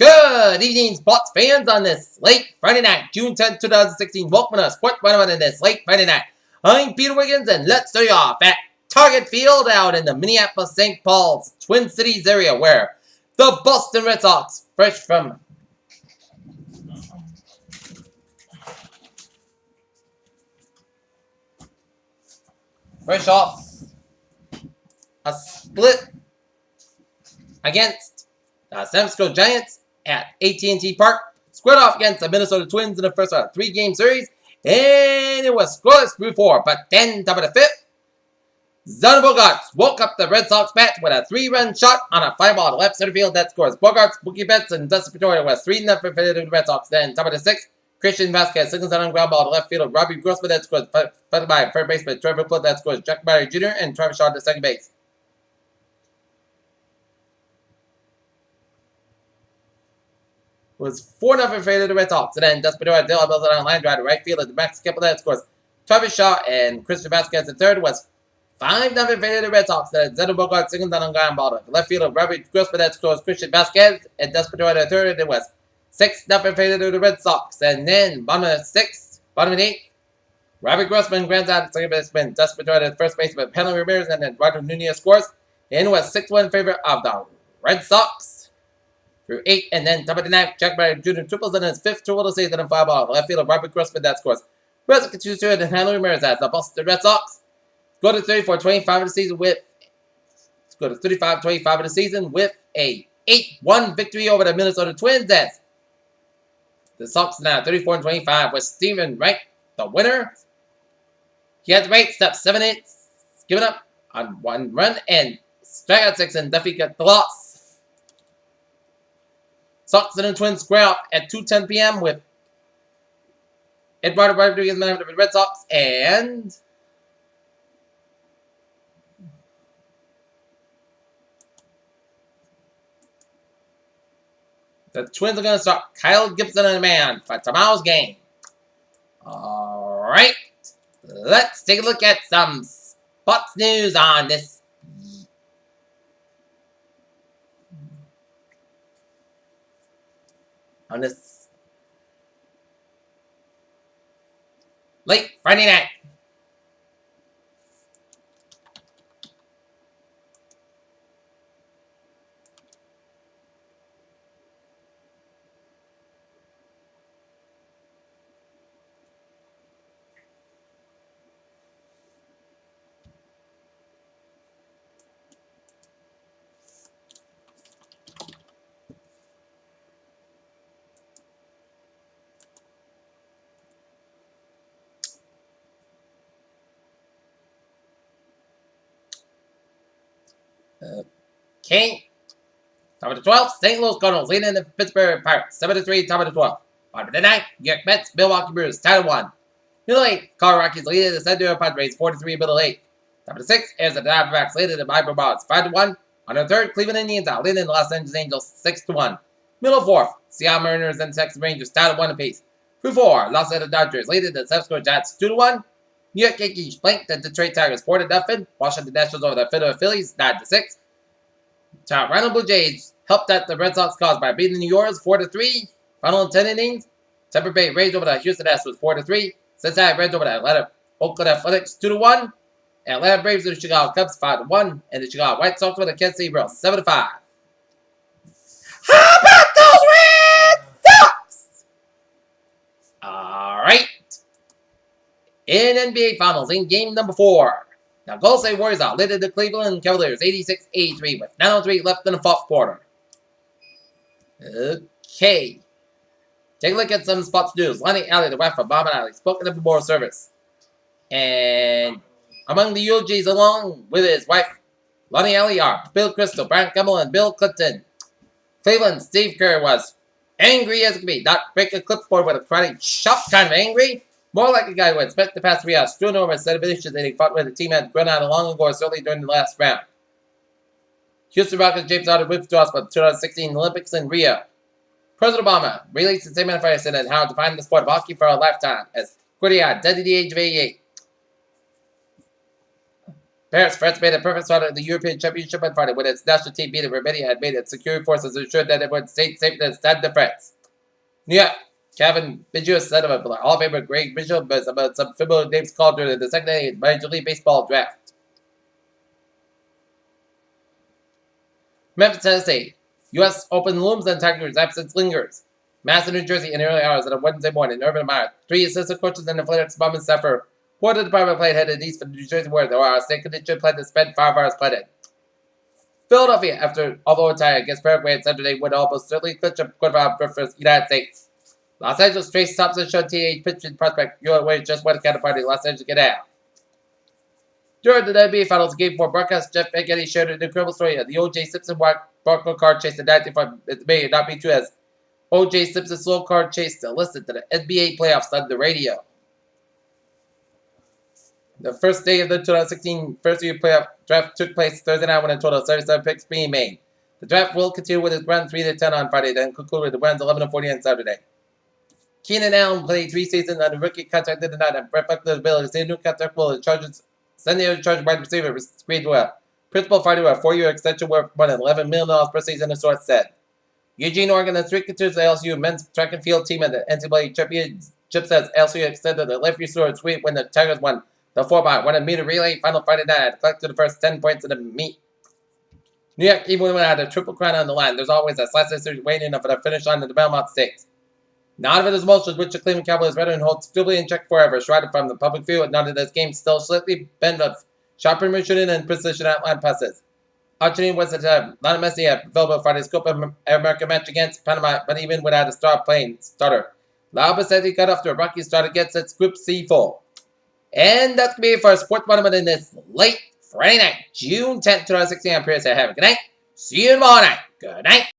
Good evening, sports fans, on this late Friday night, June 10th, 2016. Welcome to Sports 101 in this late Friday night. I'm Peter Wiggins, and let's start you off at Target Field out in the Minneapolis, St. Paul's, Twin Cities area, where the Boston Red Sox, fresh off a split against the San Francisco Giants at AT&T Park, squared off against the Minnesota Twins in the first of a three-game series, and it was scoreless through four. But then, top of the fifth, Bogarts woke up the Red Sox bat with a three-run shot on a fly ball to left center field. That scores Bogarts, Mookie Betts, and Dustin Pedroia was 3-0 for the Red Sox. Then, top of the sixth, Christian Vasquez singles out on ground ball to left field. Robbie Grossman, that scores followed by third baseman Trevor Plouffe, that scores Jack Barry Jr. and Travis Shaw to second base. Was 4-0 in favor of the Red Sox. And then Dustin Pedroia Dale builds it on line drive to right field at the Max Kepler, that scores Travis Shaw, and Christian Vasquez the third was 5-0 in favor of the Red Sox. Then Xander Bogaerts singles down on ground ball to left field of Robbie Grossman, that scores Christian Vasquez, and Dustin Pedroia the third. It was 6-0 in favor of the Red Sox. And then bottom of the sixth, bottom of the eighth, Robbie Grossman grounds out the second baseman, Dustin Pedroia the first baseman, Penalty Ramirez, and then Eduardo Nunez scores. And it was 6-1 in favor of the Red Sox through 8, and then top of the ninth, Jack Barry Jr. triples in his fifth triple to season and fly ball. Left field of Robert Grossman, that scores. Reza continues and Henry Ramirez as the Boston Red Sox go to 34-25 of the season with a 8-1 victory over the Minnesota Twins. As the Sox now 34-25 with Steven Wright, the winner. He has Wright step 7 hits, given up on 1 run, and strikeout 6, and Duffy got the loss. Sox and the Twins square off at 2:10 p.m. with Eduardo Rodriguez, man of the Red Sox, and the Twins are going to start Kyle Gibson and a man for tomorrow's game. All right, let's take a look at some sports news on this late Friday night. Okay. Top of the 12th, St. Louis Cardinals leading the Pittsburgh Pirates. 7-3, top of the 12th. Bottom of the 9th, New York Mets, Milwaukee Brewers, tied at 1. Middle 8, Colorado Rockies leading the San Diego Padres, 4-3, middle 8. Top of the 6th, Arizona Diamondbacks leading the Miami Marlins, 5-1. On the 3rd, Cleveland Indians out leading the Los Angeles Angels, 6-1. Middle 4th, Seattle Mariners and Texas Rangers, tied at 1 apiece. Through 4, Los Angeles Dodgers leading the San Francisco Giants, 2-1. New York Yankees blanked the Detroit Tigers, 4-0. Washington Nationals over the Philadelphia Phillies, 9-6. Toronto Blue Jays helped out the Red Sox cause by beating the New Orleans 4-3. Final 10 innings. Tampa Bay Rays over the Houston Astros 4-3. Cincinnati Reds over the Oakland Athletics 2-1. Atlanta Braves over the Chicago Cubs 5-1. And the Chicago White Sox over the Kansas City Royals 7-5. How about those Red Sox? Alright. In NBA Finals, in game number 4. Now, Golden State Warriors out leading the Cleveland Cavaliers 86-83 with 9:03 left in the fourth quarter. Okay. Take a look at some sports news. Lonnie Alley, the wife of Bob and Alley, spoke at the memorial service. And among the eulogies along with his wife, Lonnie Alley, are Bill Crystal, Brian Campbell, and Bill Clinton. Cleveland, Steve Kerr was angry as could be. Not break a clipboard with a karate chop kind of angry. More like a guy who had spent the past 3 hours strewn over instead of issues that he fought with the team had run out long ago, certainly during the last round. Houston Rockets James Harden withdraws for the 2016 Olympics in Rio. President Obama released a statement on Friday saying how to define the sport of hockey for a lifetime as Cordia, dead at the age of 88. Paris, France made a perfect start at the European Championship on Friday when its national team beat Romania had made its security forces ensured that everyone stayed safe in the Stade de France. New York, Kevin Biggio said of a Hall of Famer Greg Biggio about some familiar names called during the second Major League Baseball draft. Memphis, Tennessee. U.S. Open looms and Tigers' absence lingers. Madison, New Jersey in the early hours on a Wednesday morning. Urban Meyer, 3 assistant coaches and athletics bomb and staffer. Who the department played headed east for the New Jersey Warriors. The Ohio State condition plan to spend 5 hours playing. Philadelphia, after although a tie against Paraguay on Saturday, would almost certainly clinch a quarterfinal berth for the United States. Los Angeles, Trace Thompson showed TH pitching prospect. UOA just won a counterparty. Los Angeles get out. During the NBA Finals, Game 4 broadcast, Jeff Getty shared an incredible story of the O.J. Simpson Barco card chase the 95. It may not be true as O.J. Simpson's slow card chase to listen to the NBA playoffs on the radio. The first day of the 2016 first-year playoff draft took place Thursday night when a total of 77 picks being made. The draft will continue with its round 3-10 on Friday, then conclude with the rounds 11-40 on Saturday. Keenan Allen played 3 seasons on the rookie contract in the night and reflected his ability. His new contract will send the charge wide receiver Speedwell. Principal fighter a 4-year extension worth more than $11 million per season, the source said. Eugene, Oregon has 3 continues the LSU men's track and field team at the NCAA championship says LSU extended the left receiver sweep when the Tigers won the 4x100 meter relay final Friday night had collected the first 10 points of the meet. New York, even when it had a triple crown on the line, there's always a slice of series waiting for the finish line of the Belmont Stakes. None of it is emotions which the Cleveland Cavaliers veteran holds stably in check forever, shrouded from the public view, and none of this game still slightly bent of sharp shooting and precision outline passes. Argentina was at Lionel Messi available for the scope of American match against Panama, but even without a starter. Lauba said he got off to a rocky start against its Group C full. And that's going to be it for our sports monument in this late Friday night, June 10th, 2016. I'm Pierce. Have a good night. See you tomorrow night. Good night.